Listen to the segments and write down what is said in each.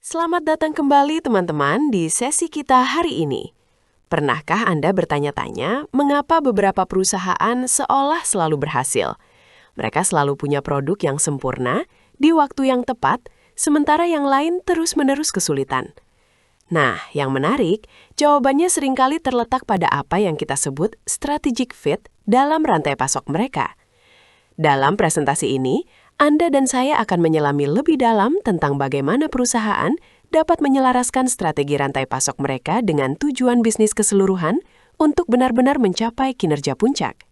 Selamat datang kembali teman-teman di sesi kita hari ini. Pernahkah Anda bertanya-tanya mengapa beberapa perusahaan seolah selalu berhasil? Mereka selalu punya produk yang sempurna, di waktu yang tepat, sementara yang lain terus-menerus kesulitan. Nah, yang menarik, jawabannya seringkali terletak pada apa yang kita sebut strategic fit dalam rantai pasok mereka. Dalam presentasi ini, Anda dan saya akan menyelami lebih dalam tentang bagaimana perusahaan dapat menyelaraskan strategi rantai pasok mereka dengan tujuan bisnis keseluruhan untuk benar-benar mencapai kinerja puncak.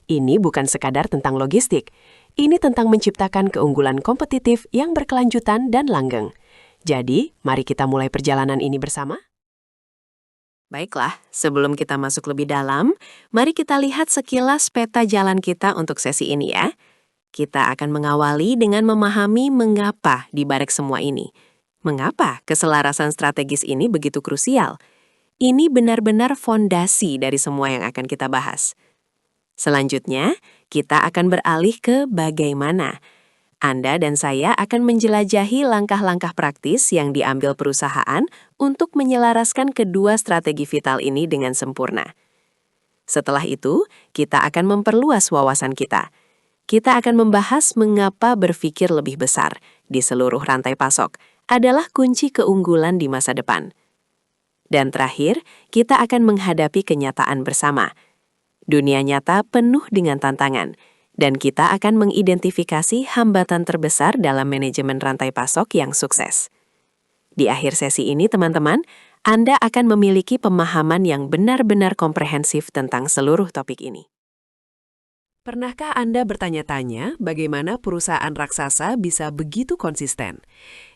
Ini bukan sekadar tentang logistik, ini tentang menciptakan keunggulan kompetitif yang berkelanjutan dan langgeng. Jadi, mari kita mulai perjalanan ini bersama. Baiklah, sebelum kita masuk lebih dalam, mari kita lihat sekilas peta jalan kita untuk sesi ini ya. Kita akan mengawali dengan memahami mengapa di balik semua ini. Mengapa keselarasan strategis ini begitu krusial? Ini benar-benar fondasi dari semua yang akan kita bahas. Selanjutnya, kita akan beralih ke bagaimana. Anda dan saya akan menjelajahi langkah-langkah praktis yang diambil perusahaan untuk menyelaraskan kedua strategi vital ini dengan sempurna. Setelah itu, kita akan memperluas wawasan kita. Kita akan membahas mengapa berpikir lebih besar di seluruh rantai pasok adalah kunci keunggulan di masa depan. Dan terakhir, kita akan menghadapi kenyataan bersama. Dunia nyata penuh dengan tantangan, dan kita akan mengidentifikasi hambatan terbesar dalam manajemen rantai pasok yang sukses. Di akhir sesi ini, teman-teman, Anda akan memiliki pemahaman yang benar-benar komprehensif tentang seluruh topik ini. Pernahkah Anda bertanya-tanya bagaimana perusahaan raksasa bisa begitu konsisten?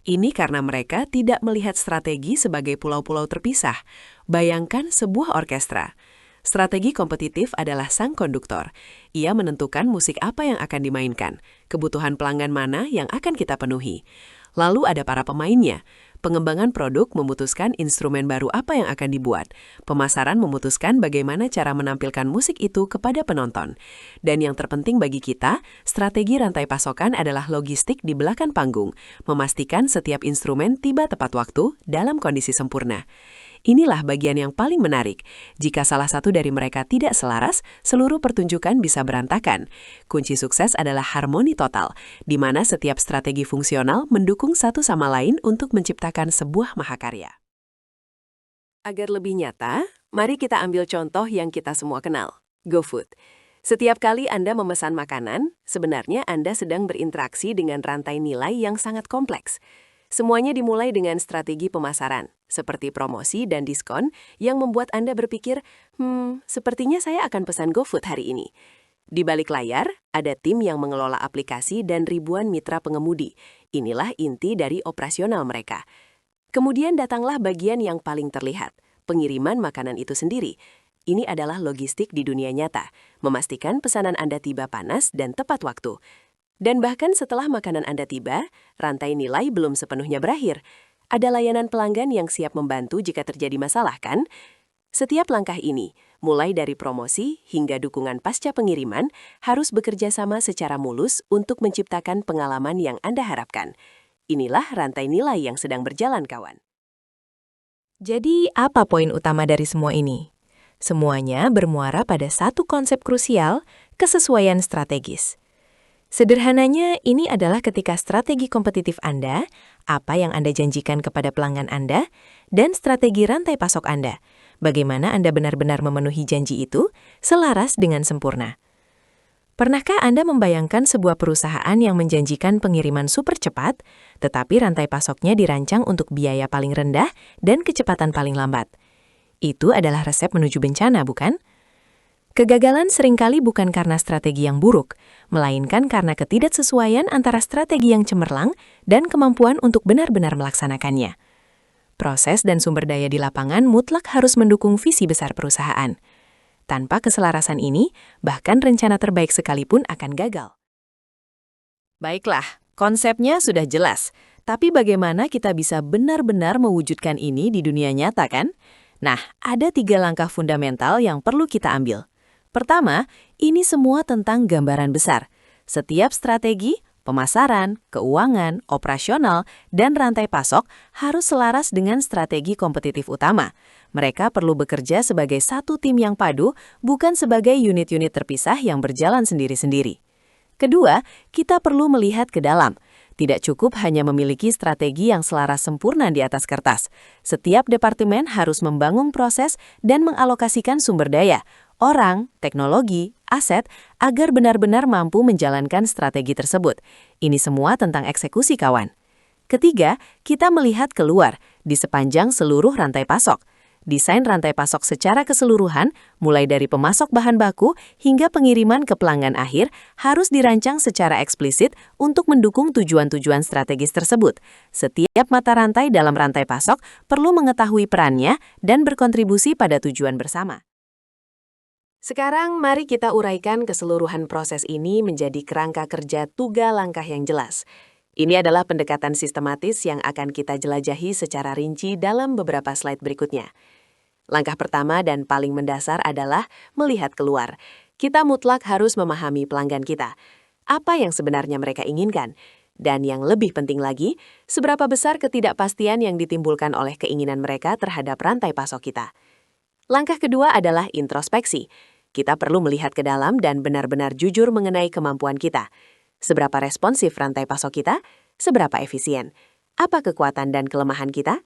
Ini karena mereka tidak melihat strategi sebagai pulau-pulau terpisah. Bayangkan sebuah orkestra. Strategi kompetitif adalah sang konduktor. Ia menentukan musik apa yang akan dimainkan, kebutuhan pelanggan mana yang akan kita penuhi. Lalu ada para pemainnya. Pengembangan produk memutuskan instrumen baru apa yang akan dibuat. Pemasaran memutuskan bagaimana cara menampilkan musik itu kepada penonton. Dan yang terpenting bagi kita, strategi rantai pasokan adalah logistik di belakang panggung, memastikan setiap instrumen tiba tepat waktu dalam kondisi sempurna. Inilah bagian yang paling menarik. Jika salah satu dari mereka tidak selaras, seluruh pertunjukan bisa berantakan. Kunci sukses adalah harmoni total, di mana setiap strategi fungsional mendukung satu sama lain untuk menciptakan sebuah mahakarya. Agar lebih nyata, mari kita ambil contoh yang kita semua kenal, GoFood. Setiap kali Anda memesan makanan, sebenarnya Anda sedang berinteraksi dengan rantai nilai yang sangat kompleks. Semuanya dimulai dengan strategi pemasaran, seperti promosi dan diskon yang membuat Anda berpikir, sepertinya saya akan pesan GoFood hari ini. Di balik layar, ada tim yang mengelola aplikasi dan ribuan mitra pengemudi. Inilah inti dari operasional mereka. Kemudian datanglah bagian yang paling terlihat, pengiriman makanan itu sendiri. Ini adalah logistik di dunia nyata, memastikan pesanan Anda tiba panas dan tepat waktu. Dan bahkan setelah makanan Anda tiba, rantai nilai belum sepenuhnya berakhir. Ada layanan pelanggan yang siap membantu jika terjadi masalah, kan? Setiap langkah ini, mulai dari promosi hingga dukungan pasca pengiriman, harus bekerja sama secara mulus untuk menciptakan pengalaman yang Anda harapkan. Inilah rantai nilai yang sedang berjalan, kawan. Jadi, apa poin utama dari semua ini? Semuanya bermuara pada satu konsep krusial, kesesuaian strategis. Sederhananya, ini adalah ketika strategi kompetitif Anda, apa yang Anda janjikan kepada pelanggan Anda, dan strategi rantai pasok Anda, bagaimana Anda benar-benar memenuhi janji itu, selaras dengan sempurna. Pernahkah Anda membayangkan sebuah perusahaan yang menjanjikan pengiriman super cepat, tetapi rantai pasoknya dirancang untuk biaya paling rendah dan kecepatan paling lambat? Itu adalah resep menuju bencana, bukan? Kegagalan seringkali bukan karena strategi yang buruk, melainkan karena ketidaksesuaian antara strategi yang cemerlang dan kemampuan untuk benar-benar melaksanakannya. Proses dan sumber daya di lapangan mutlak harus mendukung visi besar perusahaan. Tanpa keselarasan ini, bahkan rencana terbaik sekalipun akan gagal. Baiklah, konsepnya sudah jelas. Tapi bagaimana kita bisa benar-benar mewujudkan ini di dunia nyata, kan? Nah, ada 3 langkah fundamental yang perlu kita ambil. Pertama, ini semua tentang gambaran besar. Setiap strategi Pemasaran, keuangan, operasional, dan rantai pasok harus selaras dengan strategi kompetitif utama. Mereka perlu bekerja sebagai satu tim yang padu, bukan sebagai unit-unit terpisah yang berjalan sendiri-sendiri. Kedua, kita perlu melihat ke dalam. Tidak cukup hanya memiliki strategi yang selaras sempurna di atas kertas. Setiap departemen harus membangun proses dan mengalokasikan sumber daya, orang, teknologi, aset, agar benar-benar mampu menjalankan strategi tersebut. Ini semua tentang eksekusi, kawan. Ketiga, kita melihat keluar di sepanjang seluruh rantai pasok. Desain rantai pasok secara keseluruhan, mulai dari pemasok bahan baku hingga pengiriman ke pelanggan akhir, harus dirancang secara eksplisit untuk mendukung tujuan-tujuan strategis tersebut. Setiap mata rantai dalam rantai pasok perlu mengetahui perannya dan berkontribusi pada tujuan bersama. Sekarang mari kita uraikan keseluruhan proses ini menjadi kerangka kerja 3 langkah yang jelas. Ini adalah pendekatan sistematis yang akan kita jelajahi secara rinci dalam beberapa slide berikutnya. Langkah pertama dan paling mendasar adalah melihat keluar. Kita mutlak harus memahami pelanggan kita. Apa yang sebenarnya mereka inginkan? Dan yang lebih penting lagi, seberapa besar ketidakpastian yang ditimbulkan oleh keinginan mereka terhadap rantai pasok kita. Langkah kedua adalah introspeksi. Kita perlu melihat ke dalam dan benar-benar jujur mengenai kemampuan kita. Seberapa responsif rantai pasok kita? Seberapa efisien? Apa kekuatan dan kelemahan kita?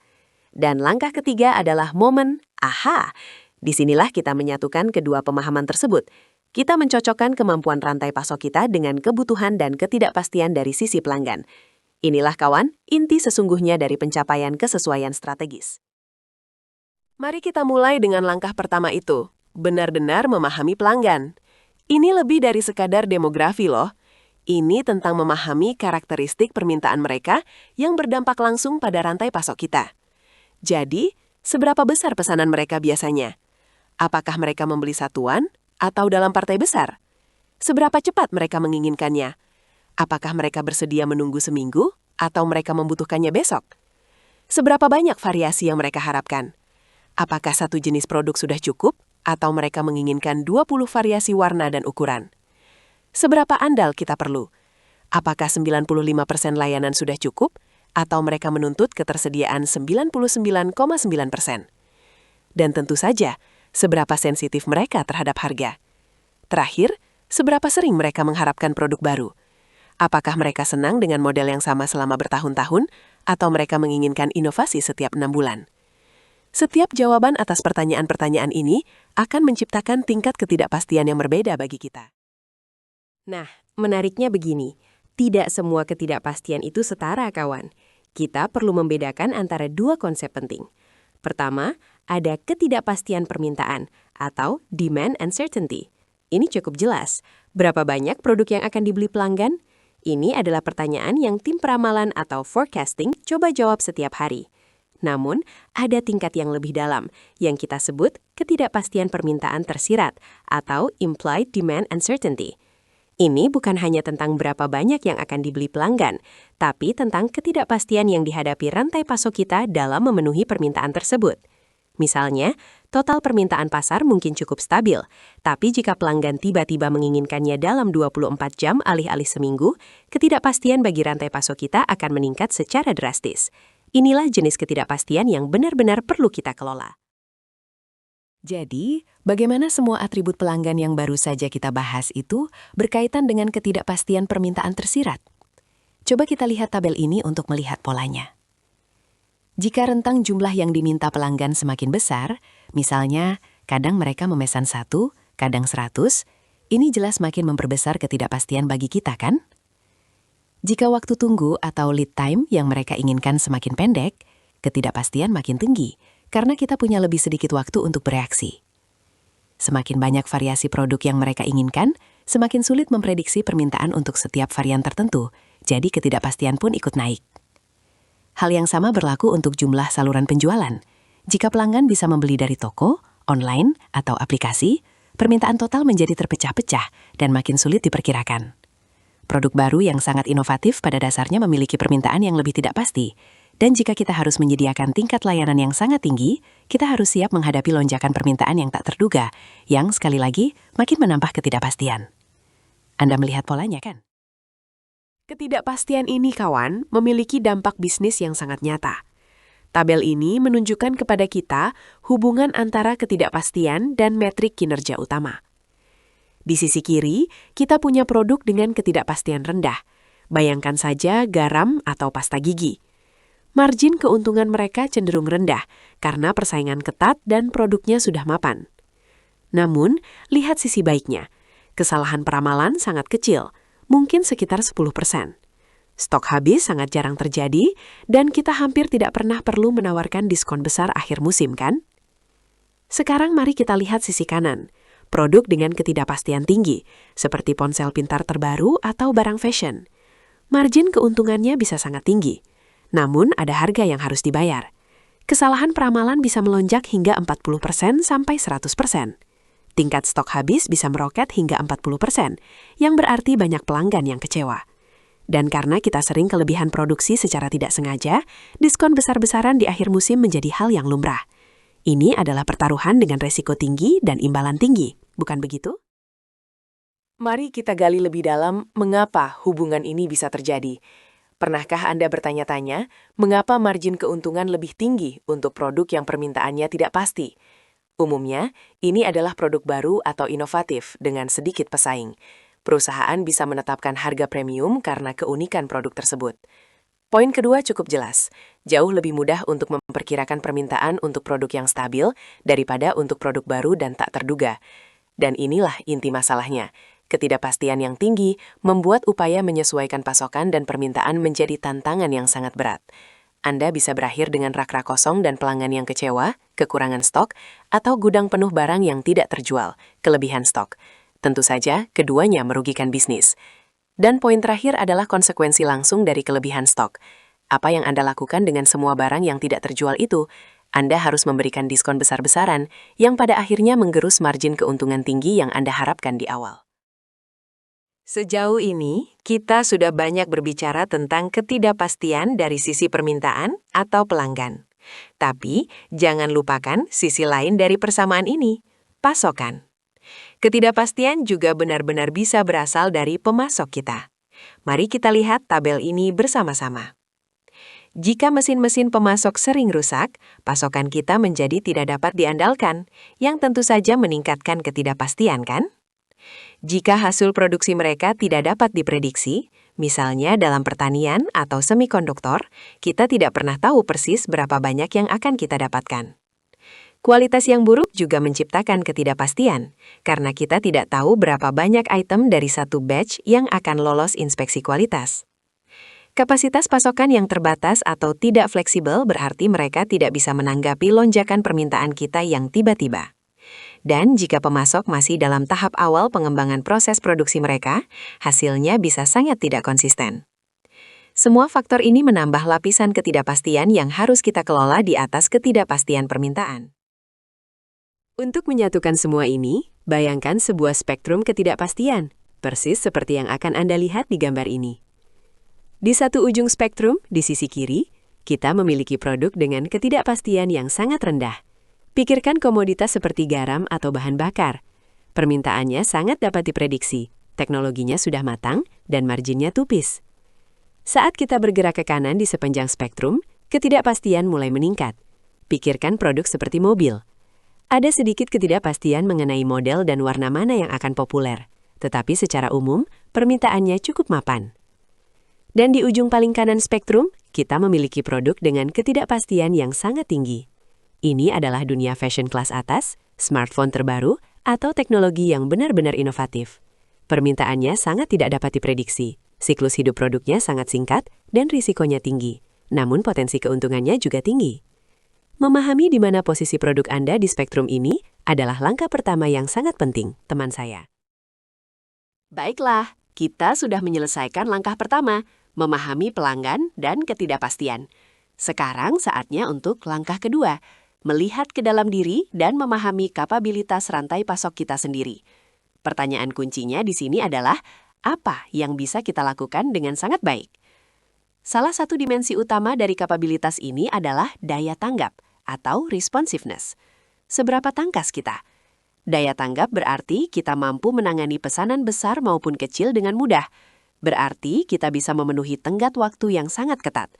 Dan langkah ketiga adalah momen aha. Disinilah kita menyatukan kedua pemahaman tersebut. Kita mencocokkan kemampuan rantai pasok kita dengan kebutuhan dan ketidakpastian dari sisi pelanggan. Inilah kawan, inti sesungguhnya dari pencapaian kesesuaian strategis. Mari kita mulai dengan langkah pertama itu, benar-benar memahami pelanggan. Ini lebih dari sekadar demografi loh. Ini tentang memahami karakteristik permintaan mereka yang berdampak langsung pada rantai pasok kita. Jadi, seberapa besar pesanan mereka biasanya? Apakah mereka membeli satuan atau dalam partai besar? Seberapa cepat mereka menginginkannya? Apakah mereka bersedia menunggu seminggu atau mereka membutuhkannya besok? Seberapa banyak variasi yang mereka harapkan? Apakah satu jenis produk sudah cukup atau mereka menginginkan 20 variasi warna dan ukuran? Seberapa andal kita perlu? Apakah 95% layanan sudah cukup? Atau mereka menuntut ketersediaan 99,9%. Dan tentu saja, seberapa sensitif mereka terhadap harga. Terakhir, seberapa sering mereka mengharapkan produk baru. Apakah mereka senang dengan model yang sama selama bertahun-tahun, atau mereka menginginkan inovasi setiap 6 bulan. Setiap jawaban atas pertanyaan-pertanyaan ini akan menciptakan tingkat ketidakpastian yang berbeda bagi kita. Nah, menariknya begini. Tidak semua ketidakpastian itu setara, kawan. Kita perlu membedakan antara dua konsep penting. Pertama, ada ketidakpastian permintaan atau demand uncertainty. Ini cukup jelas. Berapa banyak produk yang akan dibeli pelanggan? Ini adalah pertanyaan yang tim peramalan atau forecasting coba jawab setiap hari. Namun, ada tingkat yang lebih dalam, yang kita sebut ketidakpastian permintaan tersirat atau implied demand uncertainty. Ini bukan hanya tentang berapa banyak yang akan dibeli pelanggan, tapi tentang ketidakpastian yang dihadapi rantai pasok kita dalam memenuhi permintaan tersebut. Misalnya, total permintaan pasar mungkin cukup stabil, tapi jika pelanggan tiba-tiba menginginkannya dalam 24 jam alih-alih seminggu, ketidakpastian bagi rantai pasok kita akan meningkat secara drastis. Inilah jenis ketidakpastian yang benar-benar perlu kita kelola. Jadi, bagaimana semua atribut pelanggan yang baru saja kita bahas itu berkaitan dengan ketidakpastian permintaan tersirat? Coba kita lihat tabel ini untuk melihat polanya. Jika rentang jumlah yang diminta pelanggan semakin besar, misalnya kadang mereka memesan 1, kadang 100, ini jelas makin memperbesar ketidakpastian bagi kita, kan? Jika waktu tunggu atau lead time yang mereka inginkan semakin pendek, ketidakpastian makin tinggi, karena kita punya lebih sedikit waktu untuk bereaksi. Semakin banyak variasi produk yang mereka inginkan, semakin sulit memprediksi permintaan untuk setiap varian tertentu, jadi ketidakpastian pun ikut naik. Hal yang sama berlaku untuk jumlah saluran penjualan. Jika pelanggan bisa membeli dari toko, online, atau aplikasi, permintaan total menjadi terpecah-pecah dan makin sulit diperkirakan. Produk baru yang sangat inovatif pada dasarnya memiliki permintaan yang lebih tidak pasti. Dan jika kita harus menyediakan tingkat layanan yang sangat tinggi, kita harus siap menghadapi lonjakan permintaan yang tak terduga, yang sekali lagi makin menambah ketidakpastian. Anda melihat polanya, kan? Ketidakpastian ini, kawan, memiliki dampak bisnis yang sangat nyata. Tabel ini menunjukkan kepada kita hubungan antara ketidakpastian dan metrik kinerja utama. Di sisi kiri, kita punya produk dengan ketidakpastian rendah. Bayangkan saja garam atau pasta gigi. Margin keuntungan mereka cenderung rendah karena persaingan ketat dan produknya sudah mapan. Namun, lihat sisi baiknya. Kesalahan peramalan sangat kecil, mungkin sekitar 10%. Stok habis sangat jarang terjadi, dan kita hampir tidak pernah perlu menawarkan diskon besar akhir musim, kan? Sekarang mari kita lihat sisi kanan. Produk dengan ketidakpastian tinggi, seperti ponsel pintar terbaru atau barang fashion. Margin keuntungannya bisa sangat tinggi, namun ada harga yang harus dibayar. Kesalahan peramalan bisa melonjak hingga 40% sampai 100%. Tingkat stok habis bisa meroket hingga 40%, yang berarti banyak pelanggan yang kecewa. Dan karena kita sering kelebihan produksi secara tidak sengaja, diskon besar-besaran di akhir musim menjadi hal yang lumrah. Ini adalah pertaruhan dengan resiko tinggi dan imbalan tinggi, bukan begitu? Mari kita gali lebih dalam mengapa hubungan ini bisa terjadi. Pernahkah Anda bertanya-tanya, mengapa margin keuntungan lebih tinggi untuk produk yang permintaannya tidak pasti? Umumnya, ini adalah produk baru atau inovatif dengan sedikit pesaing. Perusahaan bisa menetapkan harga premium karena keunikan produk tersebut. Poin kedua cukup jelas. Jauh lebih mudah untuk memperkirakan permintaan untuk produk yang stabil daripada untuk produk baru dan tak terduga. Dan inilah inti masalahnya. Ketidakpastian yang tinggi membuat upaya menyesuaikan pasokan dan permintaan menjadi tantangan yang sangat berat. Anda bisa berakhir dengan rak-rak kosong dan pelanggan yang kecewa, kekurangan stok, atau gudang penuh barang yang tidak terjual, kelebihan stok. Tentu saja, keduanya merugikan bisnis. Dan poin terakhir adalah konsekuensi langsung dari kelebihan stok. Apa yang Anda lakukan dengan semua barang yang tidak terjual itu? Anda harus memberikan diskon besar-besaran yang pada akhirnya menggerus margin keuntungan tinggi yang Anda harapkan di awal. Sejauh ini, kita sudah banyak berbicara tentang ketidakpastian dari sisi permintaan atau pelanggan. Tapi, jangan lupakan sisi lain dari persamaan ini, pasokan. Ketidakpastian juga benar-benar bisa berasal dari pemasok kita. Mari kita lihat tabel ini bersama-sama. Jika mesin-mesin pemasok sering rusak, pasokan kita menjadi tidak dapat diandalkan, yang tentu saja meningkatkan ketidakpastian, kan? Jika hasil produksi mereka tidak dapat diprediksi, misalnya dalam pertanian atau semikonduktor, kita tidak pernah tahu persis berapa banyak yang akan kita dapatkan. Kualitas yang buruk juga menciptakan ketidakpastian, karena kita tidak tahu berapa banyak item dari satu batch yang akan lolos inspeksi kualitas. Kapasitas pasokan yang terbatas atau tidak fleksibel berarti mereka tidak bisa menanggapi lonjakan permintaan kita yang tiba-tiba. Dan jika pemasok masih dalam tahap awal pengembangan proses produksi mereka, hasilnya bisa sangat tidak konsisten. Semua faktor ini menambah lapisan ketidakpastian yang harus kita kelola di atas ketidakpastian permintaan. Untuk menyatukan semua ini, bayangkan sebuah spektrum ketidakpastian, persis seperti yang akan Anda lihat di gambar ini. Di satu ujung spektrum, di sisi kiri, kita memiliki produk dengan ketidakpastian yang sangat rendah. Pikirkan komoditas seperti garam atau bahan bakar. Permintaannya sangat dapat diprediksi, teknologinya sudah matang, dan marginnya tupis. Saat kita bergerak ke kanan di sepanjang spektrum, ketidakpastian mulai meningkat. Pikirkan produk seperti mobil. Ada sedikit ketidakpastian mengenai model dan warna mana yang akan populer, tetapi secara umum, permintaannya cukup mapan. Dan di ujung paling kanan spektrum, kita memiliki produk dengan ketidakpastian yang sangat tinggi. Ini adalah dunia fashion kelas atas, smartphone terbaru, atau teknologi yang benar-benar inovatif. Permintaannya sangat tidak dapat diprediksi, siklus hidup produknya sangat singkat, dan risikonya tinggi. Namun potensi keuntungannya juga tinggi. Memahami di mana posisi produk Anda di spektrum ini adalah langkah pertama yang sangat penting, teman saya. Baiklah, kita sudah menyelesaikan langkah pertama, memahami pelanggan dan ketidakpastian. Sekarang saatnya untuk langkah kedua, melihat ke dalam diri dan memahami kapabilitas rantai pasok kita sendiri. Pertanyaan kuncinya di sini adalah, apa yang bisa kita lakukan dengan sangat baik? Salah satu dimensi utama dari kapabilitas ini adalah daya tanggap atau responsiveness. Seberapa tangkas kita? Daya tanggap berarti kita mampu menangani pesanan besar maupun kecil dengan mudah. Berarti kita bisa memenuhi tenggat waktu yang sangat ketat.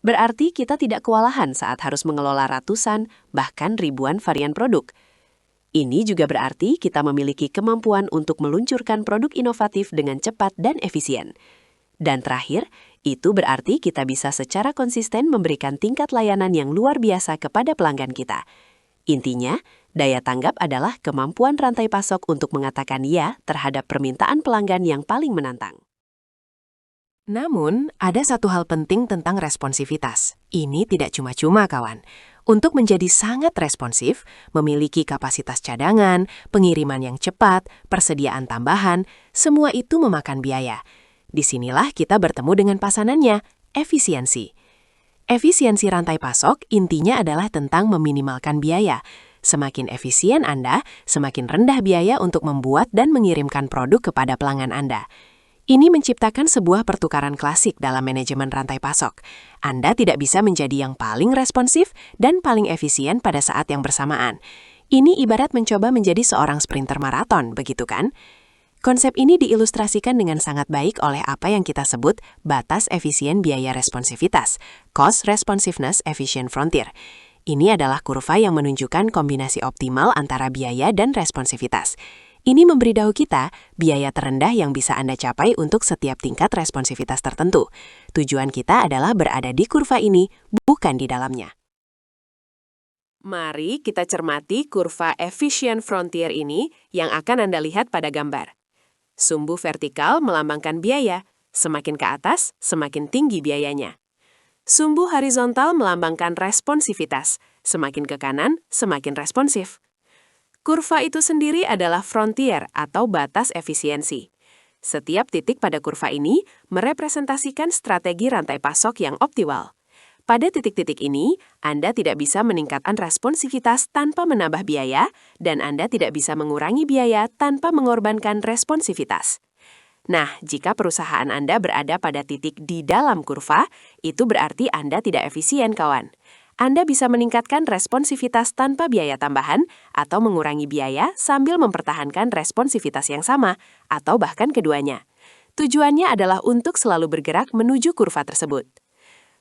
Berarti kita tidak kewalahan saat harus mengelola ratusan, bahkan ribuan varian produk. Ini juga berarti kita memiliki kemampuan untuk meluncurkan produk inovatif dengan cepat dan efisien. Dan terakhir, itu berarti kita bisa secara konsisten memberikan tingkat layanan yang luar biasa kepada pelanggan kita. Intinya, daya tanggap adalah kemampuan rantai pasok untuk mengatakan ya terhadap permintaan pelanggan yang paling menantang. Namun, ada satu hal penting tentang responsivitas. Ini tidak cuma-cuma, kawan. Untuk menjadi sangat responsif, memiliki kapasitas cadangan, pengiriman yang cepat, persediaan tambahan, semua itu memakan biaya. Disinilah kita bertemu dengan pasanannya, efisiensi. Efisiensi rantai pasok intinya adalah tentang meminimalkan biaya. Semakin efisien Anda, semakin rendah biaya untuk membuat dan mengirimkan produk kepada pelanggan Anda. Ini menciptakan sebuah pertukaran klasik dalam manajemen rantai pasok. Anda tidak bisa menjadi yang paling responsif dan paling efisien pada saat yang bersamaan. Ini ibarat mencoba menjadi seorang sprinter maraton, begitu kan? Konsep ini diilustrasikan dengan sangat baik oleh apa yang kita sebut batas efisien biaya responsivitas, Cost Responsiveness Efficient Frontier. Ini adalah kurva yang menunjukkan kombinasi optimal antara biaya dan responsivitas. Ini memberitahu kita biaya terendah yang bisa Anda capai untuk setiap tingkat responsivitas tertentu. Tujuan kita adalah berada di kurva ini, bukan di dalamnya. Mari kita cermati kurva efficient frontier ini yang akan Anda lihat pada gambar. Sumbu vertikal melambangkan biaya, semakin ke atas, semakin tinggi biayanya. Sumbu horizontal melambangkan responsivitas, semakin ke kanan, semakin responsif. Kurva itu sendiri adalah frontier atau batas efisiensi. Setiap titik pada kurva ini merepresentasikan strategi rantai pasok yang optimal. Pada titik-titik ini, Anda tidak bisa meningkatkan responsivitas tanpa menambah biaya, dan Anda tidak bisa mengurangi biaya tanpa mengorbankan responsivitas. Nah, jika perusahaan Anda berada pada titik di dalam kurva, itu berarti Anda tidak efisien, kawan. Anda bisa meningkatkan responsivitas tanpa biaya tambahan atau mengurangi biaya sambil mempertahankan responsivitas yang sama, atau bahkan keduanya. Tujuannya adalah untuk selalu bergerak menuju kurva tersebut.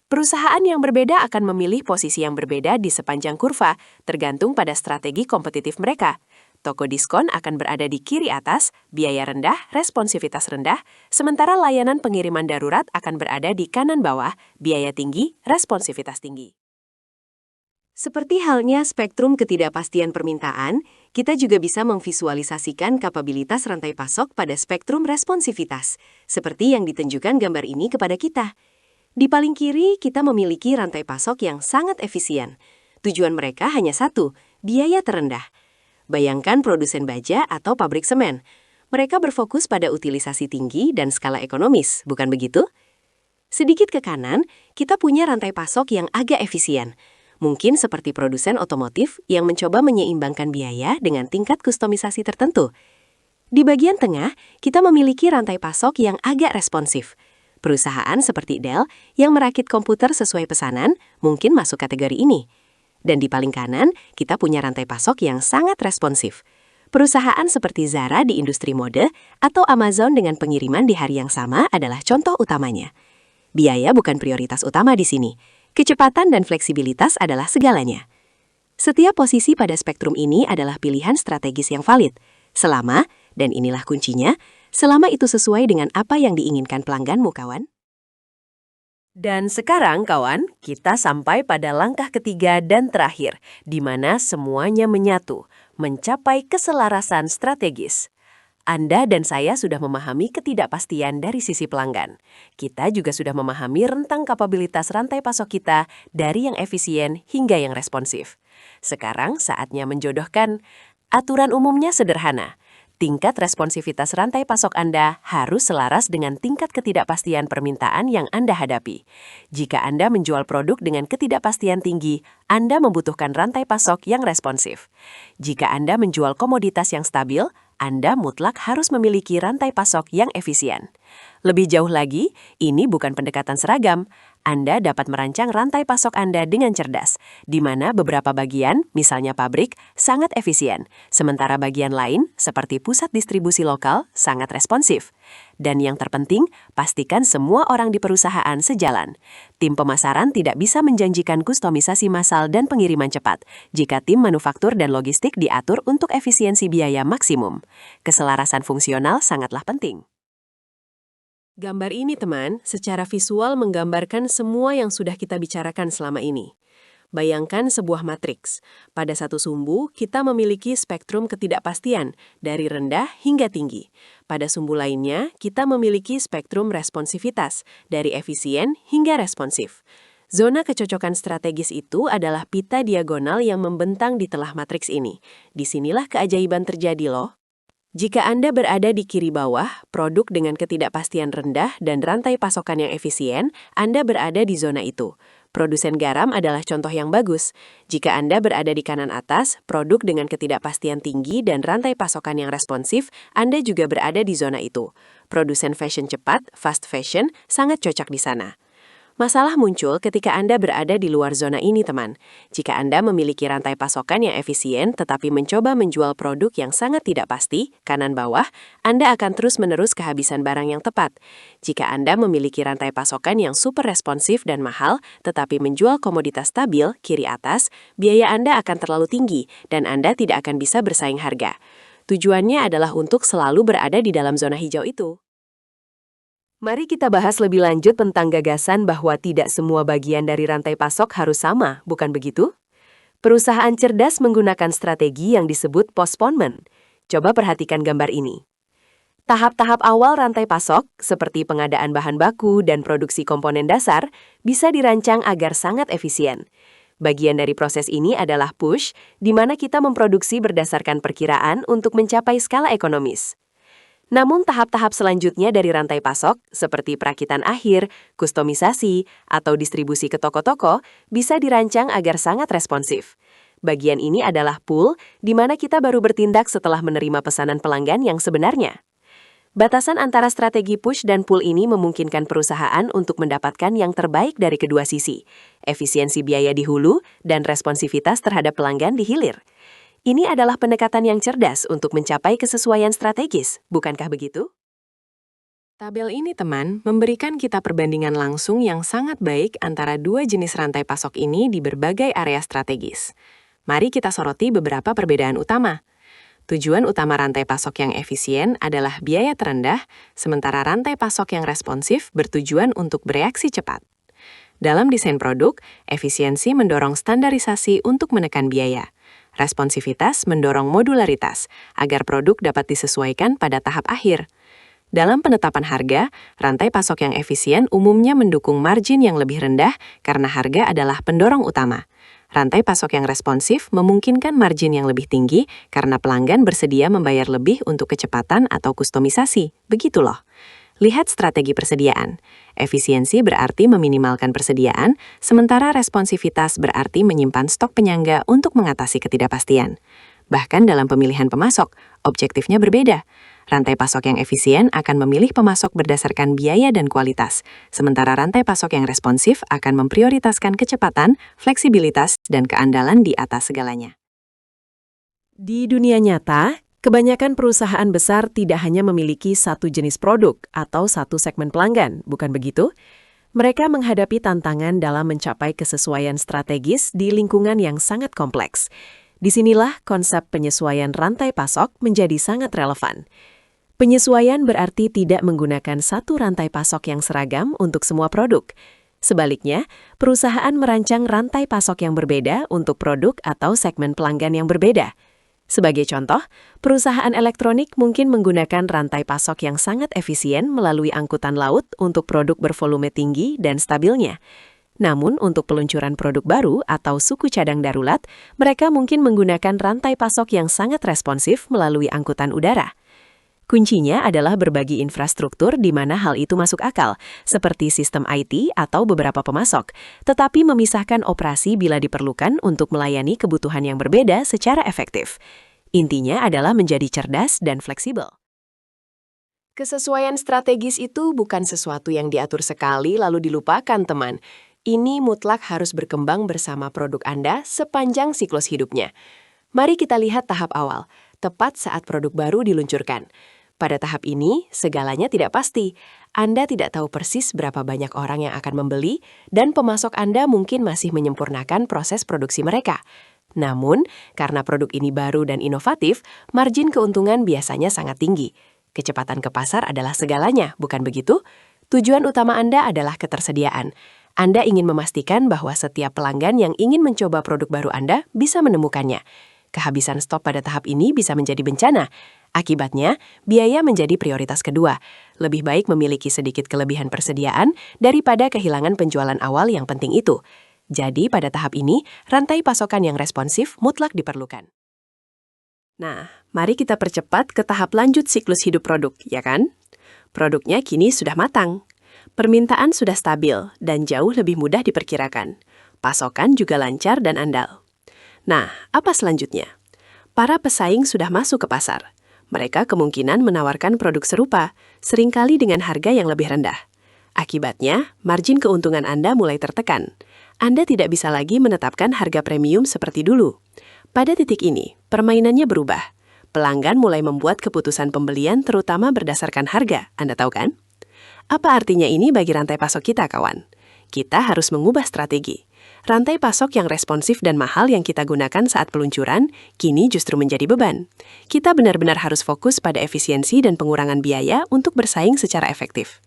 Perusahaan yang berbeda akan memilih posisi yang berbeda di sepanjang kurva, tergantung pada strategi kompetitif mereka. Toko diskon akan berada di kiri atas, biaya rendah, responsivitas rendah, sementara layanan pengiriman darurat akan berada di kanan bawah, biaya tinggi, responsivitas tinggi. Seperti halnya spektrum ketidakpastian permintaan, kita juga bisa memvisualisasikan kapabilitas rantai pasok pada spektrum responsivitas, seperti yang ditunjukkan gambar ini kepada kita. Di paling kiri, kita memiliki rantai pasok yang sangat efisien. Tujuan mereka hanya satu, biaya terendah. Bayangkan produsen baja atau pabrik semen. Mereka berfokus pada utilisasi tinggi dan skala ekonomis, bukan begitu? Sedikit ke kanan, kita punya rantai pasok yang agak efisien. Mungkin seperti produsen otomotif yang mencoba menyeimbangkan biaya dengan tingkat kustomisasi tertentu. Di bagian tengah, kita memiliki rantai pasok yang agak responsif. Perusahaan seperti Dell yang merakit komputer sesuai pesanan mungkin masuk kategori ini. Dan di paling kanan, kita punya rantai pasok yang sangat responsif. Perusahaan seperti Zara di industri mode atau Amazon dengan pengiriman di hari yang sama adalah contoh utamanya. Biaya bukan prioritas utama di sini. Kecepatan dan fleksibilitas adalah segalanya. Setiap posisi pada spektrum ini adalah pilihan strategis yang valid. Selama, dan inilah kuncinya, selama itu sesuai dengan apa yang diinginkan pelangganmu, kawan. Dan sekarang, kawan, kita sampai pada langkah ketiga dan terakhir, di mana semuanya menyatu, mencapai keselarasan strategis. Anda dan saya sudah memahami ketidakpastian dari sisi pelanggan. Kita juga sudah memahami rentang kapabilitas rantai pasok kita dari yang efisien hingga yang responsif. Sekarang saatnya menjodohkan. Aturan umumnya sederhana. Tingkat responsivitas rantai pasok Anda harus selaras dengan tingkat ketidakpastian permintaan yang Anda hadapi. Jika Anda menjual produk dengan ketidakpastian tinggi, Anda membutuhkan rantai pasok yang responsif. Jika Anda menjual komoditas yang stabil, Anda mutlak harus memiliki rantai pasok yang efisien. Lebih jauh lagi, ini bukan pendekatan seragam. Anda dapat merancang rantai pasok Anda dengan cerdas, di mana beberapa bagian, misalnya pabrik, sangat efisien, sementara bagian lain, seperti pusat distribusi lokal, sangat responsif. Dan yang terpenting, pastikan semua orang di perusahaan sejalan. Tim pemasaran tidak bisa menjanjikan kustomisasi massal dan pengiriman cepat jika tim manufaktur dan logistik diatur untuk efisiensi biaya maksimum. Keselarasan fungsional sangatlah penting. Gambar ini, teman, secara visual menggambarkan semua yang sudah kita bicarakan selama ini. Bayangkan sebuah matriks. Pada satu sumbu, kita memiliki spektrum ketidakpastian, dari rendah hingga tinggi. Pada sumbu lainnya, kita memiliki spektrum responsivitas, dari efisien hingga responsif. Zona kecocokan strategis itu adalah pita diagonal yang membentang di telah matriks ini. Disinilah keajaiban terjadi loh. Jika Anda berada di kiri bawah, produk dengan ketidakpastian rendah dan rantai pasokan yang efisien, Anda berada di zona itu. Produsen garam adalah contoh yang bagus. Jika Anda berada di kanan atas, produk dengan ketidakpastian tinggi dan rantai pasokan yang responsif, Anda juga berada di zona itu. Produsen fashion cepat, fast fashion, sangat cocok di sana. Masalah muncul ketika Anda berada di luar zona ini, teman. Jika Anda memiliki rantai pasokan yang efisien tetapi mencoba menjual produk yang sangat tidak pasti, kanan bawah, Anda akan terus-menerus kehabisan barang yang tepat. Jika Anda memiliki rantai pasokan yang super responsif dan mahal tetapi menjual komoditas stabil, kiri atas, biaya Anda akan terlalu tinggi dan Anda tidak akan bisa bersaing harga. Tujuannya adalah untuk selalu berada di dalam zona hijau itu. Mari kita bahas lebih lanjut tentang gagasan bahwa tidak semua bagian dari rantai pasok harus sama, bukan begitu? Perusahaan cerdas menggunakan strategi yang disebut postponement. Coba perhatikan gambar ini. Tahap-tahap awal rantai pasok, seperti pengadaan bahan baku dan produksi komponen dasar, bisa dirancang agar sangat efisien. Bagian dari proses ini adalah push, di mana kita memproduksi berdasarkan perkiraan untuk mencapai skala ekonomis. Namun tahap-tahap selanjutnya dari rantai pasok, seperti perakitan akhir, kustomisasi, atau distribusi ke toko-toko, bisa dirancang agar sangat responsif. Bagian ini adalah pull, di mana kita baru bertindak setelah menerima pesanan pelanggan yang sebenarnya. Batasan antara strategi push dan pull ini memungkinkan perusahaan untuk mendapatkan yang terbaik dari kedua sisi, efisiensi biaya di hulu dan responsivitas terhadap pelanggan di hilir. Ini adalah pendekatan yang cerdas untuk mencapai kesesuaian strategis, bukankah begitu? Tabel ini, teman, memberikan kita perbandingan langsung yang sangat baik antara dua jenis rantai pasok ini di berbagai area strategis. Mari kita soroti beberapa perbedaan utama. Tujuan utama rantai pasok yang efisien adalah biaya terendah, sementara rantai pasok yang responsif bertujuan untuk bereaksi cepat. Dalam desain produk, efisiensi mendorong standarisasi untuk menekan biaya. Responsivitas mendorong modularitas agar produk dapat disesuaikan pada tahap akhir. Dalam penetapan harga, rantai pasok yang efisien umumnya mendukung margin yang lebih rendah karena harga adalah pendorong utama. Rantai pasok yang responsif memungkinkan margin yang lebih tinggi karena pelanggan bersedia membayar lebih untuk kecepatan atau kustomisasi. Begitu loh. Lihat strategi persediaan. Efisiensi berarti meminimalkan persediaan, sementara responsivitas berarti menyimpan stok penyangga untuk mengatasi ketidakpastian. Bahkan dalam pemilihan pemasok, objektifnya berbeda. Rantai pasok yang efisien akan memilih pemasok berdasarkan biaya dan kualitas, sementara rantai pasok yang responsif akan memprioritaskan kecepatan, fleksibilitas, dan keandalan di atas segalanya. Di dunia nyata, kebanyakan perusahaan besar tidak hanya memiliki satu jenis produk atau satu segmen pelanggan, bukan begitu? Mereka menghadapi tantangan dalam mencapai kesesuaian strategis di lingkungan yang sangat kompleks. Disinilah konsep penyesuaian rantai pasok menjadi sangat relevan. Penyesuaian berarti tidak menggunakan satu rantai pasok yang seragam untuk semua produk. Sebaliknya, perusahaan merancang rantai pasok yang berbeda untuk produk atau segmen pelanggan yang berbeda. Sebagai contoh, perusahaan elektronik mungkin menggunakan rantai pasok yang sangat efisien melalui angkutan laut untuk produk bervolume tinggi dan stabilnya. Namun, untuk peluncuran produk baru atau suku cadang darurat, mereka mungkin menggunakan rantai pasok yang sangat responsif melalui angkutan udara. Kuncinya adalah berbagi infrastruktur di mana hal itu masuk akal, seperti sistem IT atau beberapa pemasok, tetapi memisahkan operasi bila diperlukan untuk melayani kebutuhan yang berbeda secara efektif. Intinya adalah menjadi cerdas dan fleksibel. Kesesuaian strategis itu bukan sesuatu yang diatur sekali lalu dilupakan, teman. Ini mutlak harus berkembang bersama produk Anda sepanjang siklus hidupnya. Mari kita lihat tahap awal, tepat saat produk baru diluncurkan. Pada tahap ini, segalanya tidak pasti. Anda tidak tahu persis berapa banyak orang yang akan membeli, dan pemasok Anda mungkin masih menyempurnakan proses produksi mereka. Namun, karena produk ini baru dan inovatif, margin keuntungan biasanya sangat tinggi. Kecepatan ke pasar adalah segalanya, bukan begitu? Tujuan utama Anda adalah ketersediaan. Anda ingin memastikan bahwa setiap pelanggan yang ingin mencoba produk baru Anda bisa menemukannya. Kehabisan stok pada tahap ini bisa menjadi bencana. Akibatnya, biaya menjadi prioritas kedua. Lebih baik memiliki sedikit kelebihan persediaan daripada kehilangan penjualan awal yang penting itu. Jadi, pada tahap ini, rantai pasokan yang responsif mutlak diperlukan. Nah, mari kita percepat ke tahap lanjut siklus hidup produk, ya kan? Produknya kini sudah matang. Permintaan sudah stabil dan jauh lebih mudah diperkirakan. Pasokan juga lancar dan andal. Nah, apa selanjutnya? Para pesaing sudah masuk ke pasar. Mereka kemungkinan menawarkan produk serupa, seringkali dengan harga yang lebih rendah. Akibatnya, margin keuntungan Anda mulai tertekan. Anda tidak bisa lagi menetapkan harga premium seperti dulu. Pada titik ini, permainannya berubah. Pelanggan mulai membuat keputusan pembelian terutama berdasarkan harga, Anda tahu kan? Apa artinya ini bagi rantai pasok kita, kawan? Kita harus mengubah strategi. Rantai pasok yang responsif dan mahal yang kita gunakan saat peluncuran, kini justru menjadi beban. Kita benar-benar harus fokus pada efisiensi dan pengurangan biaya untuk bersaing secara efektif.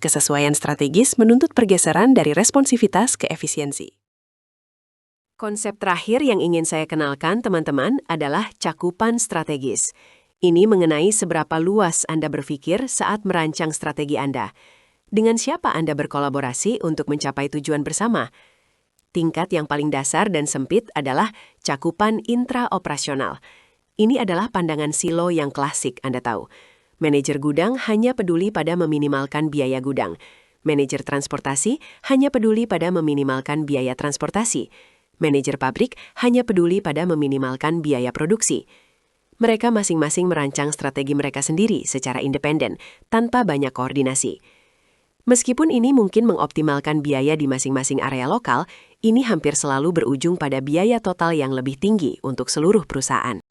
Kesesuaian strategis menuntut pergeseran dari responsivitas ke efisiensi. Konsep terakhir yang ingin saya kenalkan, teman-teman, adalah cakupan strategis. Ini mengenai seberapa luas Anda berpikir saat merancang strategi Anda. Dengan siapa Anda berkolaborasi untuk mencapai tujuan bersama? Tingkat yang paling dasar dan sempit adalah cakupan intraoperasional. Ini adalah pandangan silo yang klasik, Anda tahu. Manajer gudang hanya peduli pada meminimalkan biaya gudang. Manajer transportasi hanya peduli pada meminimalkan biaya transportasi. Manajer pabrik hanya peduli pada meminimalkan biaya produksi. Mereka masing-masing merancang strategi mereka sendiri secara independen, tanpa banyak koordinasi. Meskipun ini mungkin mengoptimalkan biaya di masing-masing area lokal, ini hampir selalu berujung pada biaya total yang lebih tinggi untuk seluruh perusahaan.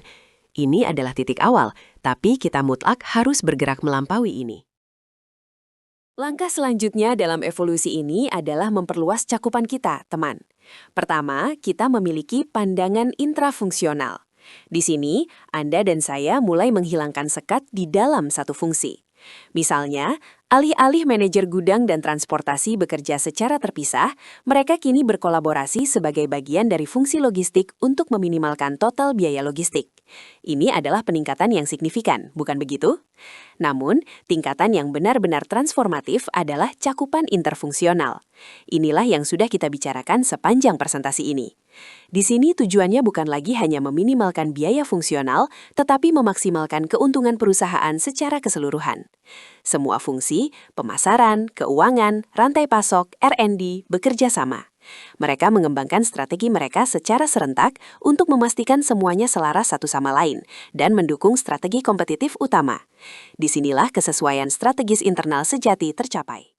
Ini adalah titik awal, tapi kita mutlak harus bergerak melampaui ini. Langkah selanjutnya dalam evolusi ini adalah memperluas cakupan kita, teman. Pertama, kita memiliki pandangan intrafungsional. Di sini, Anda dan saya mulai menghilangkan sekat di dalam satu fungsi. Misalnya, alih-alih manajer gudang dan transportasi bekerja secara terpisah, mereka kini berkolaborasi sebagai bagian dari fungsi logistik untuk meminimalkan total biaya logistik. Ini adalah peningkatan yang signifikan, bukan begitu? Namun, tingkatan yang benar-benar transformatif adalah cakupan interfungsional. Inilah yang sudah kita bicarakan sepanjang presentasi ini. Di sini tujuannya bukan lagi hanya meminimalkan biaya fungsional, tetapi memaksimalkan keuntungan perusahaan secara keseluruhan. Semua fungsi, pemasaran, keuangan, rantai pasok, R&D bekerja sama. Mereka mengembangkan strategi mereka secara serentak untuk memastikan semuanya selaras satu sama lain dan mendukung strategi kompetitif utama. Disinilah kesesuaian strategis internal sejati tercapai.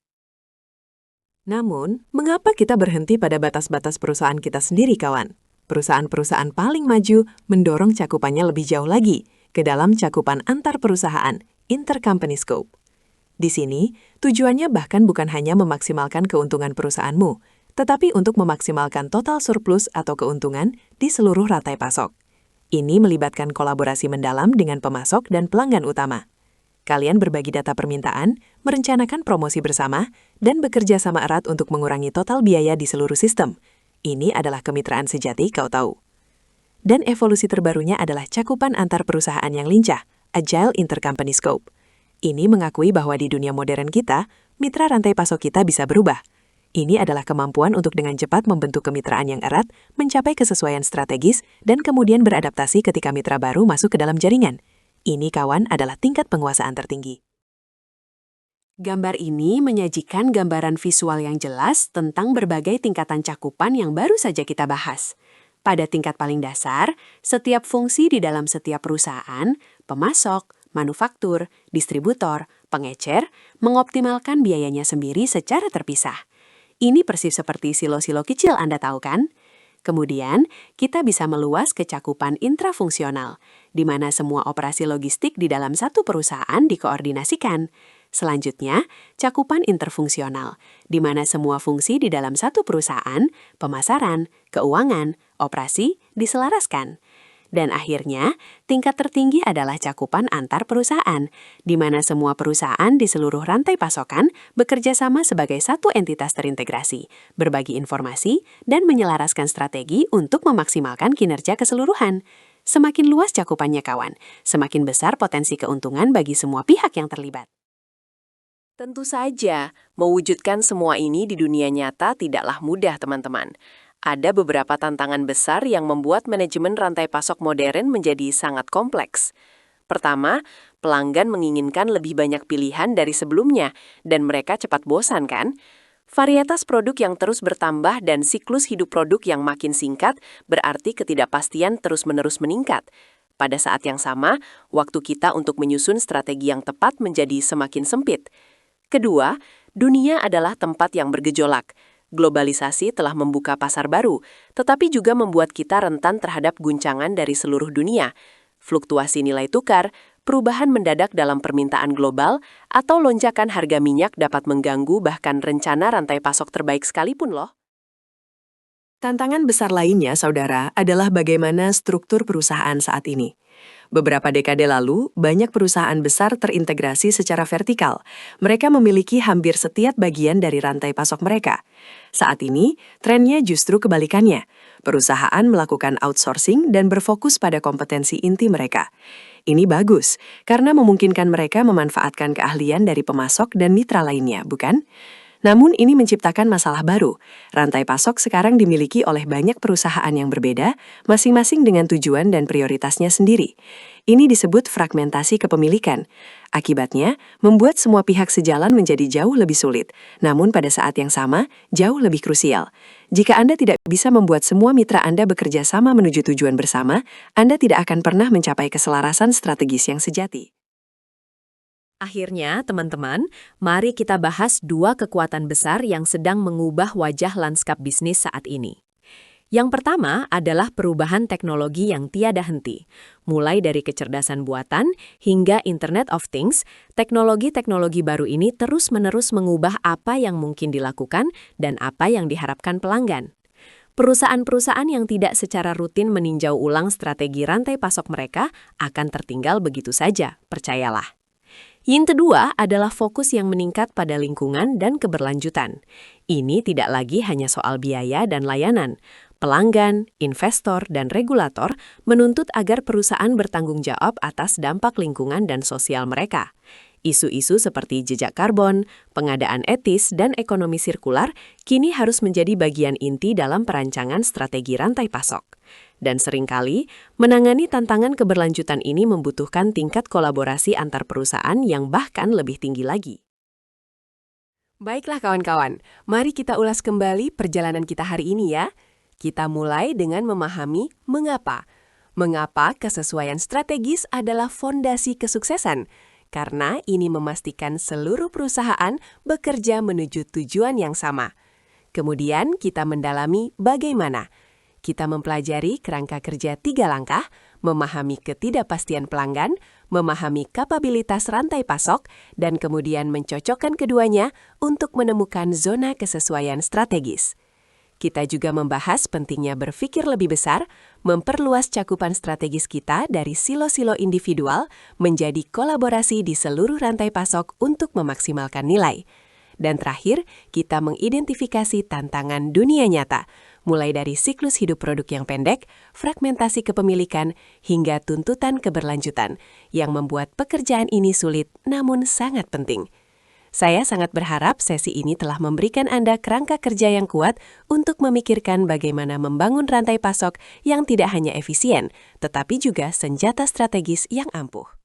Namun, mengapa kita berhenti pada batas-batas perusahaan kita sendiri, kawan? Perusahaan-perusahaan paling maju mendorong cakupannya lebih jauh lagi ke dalam cakupan antar perusahaan, intercompany scope. Di sini, tujuannya bahkan bukan hanya memaksimalkan keuntungan perusahaanmu, tetapi untuk memaksimalkan total surplus atau keuntungan di seluruh rantai pasok. Ini melibatkan kolaborasi mendalam dengan pemasok dan pelanggan utama. Kalian berbagi data permintaan, merencanakan promosi bersama, dan bekerja sama erat untuk mengurangi total biaya di seluruh sistem. Ini adalah kemitraan sejati, kau tahu. Dan evolusi terbarunya adalah cakupan antar perusahaan yang lincah, Agile Intercompany Scope. Ini mengakui bahwa di dunia modern kita, mitra rantai pasok kita bisa berubah. Ini adalah kemampuan untuk dengan cepat membentuk kemitraan yang erat, mencapai kesesuaian strategis, dan kemudian beradaptasi ketika mitra baru masuk ke dalam jaringan. Ini, kawan, adalah tingkat penguasaan tertinggi. Gambar ini menyajikan gambaran visual yang jelas tentang berbagai tingkatan cakupan yang baru saja kita bahas. Pada tingkat paling dasar, setiap fungsi di dalam setiap perusahaan, pemasok, manufaktur, distributor, pengecer, mengoptimalkan biayanya sendiri secara terpisah. Ini persis seperti silo-silo kecil Anda tahu kan? Kemudian, kita bisa meluas ke cakupan intrafungsional, di mana semua operasi logistik di dalam satu perusahaan dikoordinasikan. Selanjutnya, cakupan interfungsional, di mana semua fungsi di dalam satu perusahaan, pemasaran, keuangan, operasi, diselaraskan. Dan akhirnya, tingkat tertinggi adalah cakupan antar perusahaan, di mana semua perusahaan di seluruh rantai pasokan bekerja sama sebagai satu entitas terintegrasi, berbagi informasi, dan menyelaraskan strategi untuk memaksimalkan kinerja keseluruhan. Semakin luas cakupannya kawan, semakin besar potensi keuntungan bagi semua pihak yang terlibat. Tentu saja, mewujudkan semua ini di dunia nyata tidaklah mudah, teman-teman. Ada beberapa tantangan besar yang membuat manajemen rantai pasok modern menjadi sangat kompleks. Pertama, pelanggan menginginkan lebih banyak pilihan dari sebelumnya, dan mereka cepat bosan kan? Varietas produk yang terus bertambah dan siklus hidup produk yang makin singkat berarti ketidakpastian terus-menerus meningkat. Pada saat yang sama, waktu kita untuk menyusun strategi yang tepat menjadi semakin sempit. Kedua, dunia adalah tempat yang bergejolak. Globalisasi telah membuka pasar baru, tetapi juga membuat kita rentan terhadap guncangan dari seluruh dunia. Fluktuasi nilai tukar, perubahan mendadak dalam permintaan global, atau lonjakan harga minyak dapat mengganggu bahkan rencana rantai pasok terbaik sekalipun loh. Tantangan besar lainnya, saudara, adalah bagaimana struktur perusahaan saat ini. Beberapa dekade lalu, banyak perusahaan besar terintegrasi secara vertikal. Mereka memiliki hampir setiap bagian dari rantai pasok mereka. Saat ini, trennya justru kebalikannya. Perusahaan melakukan outsourcing dan berfokus pada kompetensi inti mereka. Ini bagus, karena memungkinkan mereka memanfaatkan keahlian dari pemasok dan mitra lainnya, bukan? Namun ini menciptakan masalah baru. Rantai pasok sekarang dimiliki oleh banyak perusahaan yang berbeda, masing-masing dengan tujuan dan prioritasnya sendiri. Ini disebut fragmentasi kepemilikan. Akibatnya, membuat semua pihak sejalan menjadi jauh lebih sulit. Namun pada saat yang sama, jauh lebih krusial. Jika Anda tidak bisa membuat semua mitra Anda bekerja sama menuju tujuan bersama, Anda tidak akan pernah mencapai keselarasan strategis yang sejati. Akhirnya, teman-teman, mari kita bahas dua kekuatan besar yang sedang mengubah wajah lanskap bisnis saat ini. Yang pertama adalah perubahan teknologi yang tiada henti. Mulai dari kecerdasan buatan hingga Internet of Things, teknologi-teknologi baru ini terus-menerus mengubah apa yang mungkin dilakukan dan apa yang diharapkan pelanggan. Perusahaan-perusahaan yang tidak secara rutin meninjau ulang strategi rantai pasok mereka akan tertinggal begitu saja, percayalah. Yang kedua adalah fokus yang meningkat pada lingkungan dan keberlanjutan. Ini tidak lagi hanya soal biaya dan layanan. Pelanggan, investor, dan regulator menuntut agar perusahaan bertanggung jawab atas dampak lingkungan dan sosial mereka. Isu-isu seperti jejak karbon, pengadaan etis, dan ekonomi sirkular kini harus menjadi bagian inti dalam perancangan strategi rantai pasok. Dan seringkali, menangani tantangan keberlanjutan ini membutuhkan tingkat kolaborasi antar perusahaan yang bahkan lebih tinggi lagi. Baiklah kawan-kawan, mari kita ulas kembali perjalanan kita hari ini ya. Kita mulai dengan memahami mengapa. Mengapa kesesuaian strategis adalah fondasi kesuksesan? Karena ini memastikan seluruh perusahaan bekerja menuju tujuan yang sama. Kemudian kita mendalami bagaimana. Kita mempelajari kerangka kerja 3 langkah, memahami ketidakpastian pelanggan, memahami kapabilitas rantai pasok, dan kemudian mencocokkan keduanya untuk menemukan zona kesesuaian strategis. Kita juga membahas pentingnya berpikir lebih besar, memperluas cakupan strategis kita dari silo-silo individual menjadi kolaborasi di seluruh rantai pasok untuk memaksimalkan nilai. Dan terakhir, kita mengidentifikasi tantangan dunia nyata, mulai dari siklus hidup produk yang pendek, fragmentasi kepemilikan, hingga tuntutan keberlanjutan, yang membuat pekerjaan ini sulit namun sangat penting. Saya sangat berharap sesi ini telah memberikan Anda kerangka kerja yang kuat untuk memikirkan bagaimana membangun rantai pasok yang tidak hanya efisien, tetapi juga senjata strategis yang ampuh.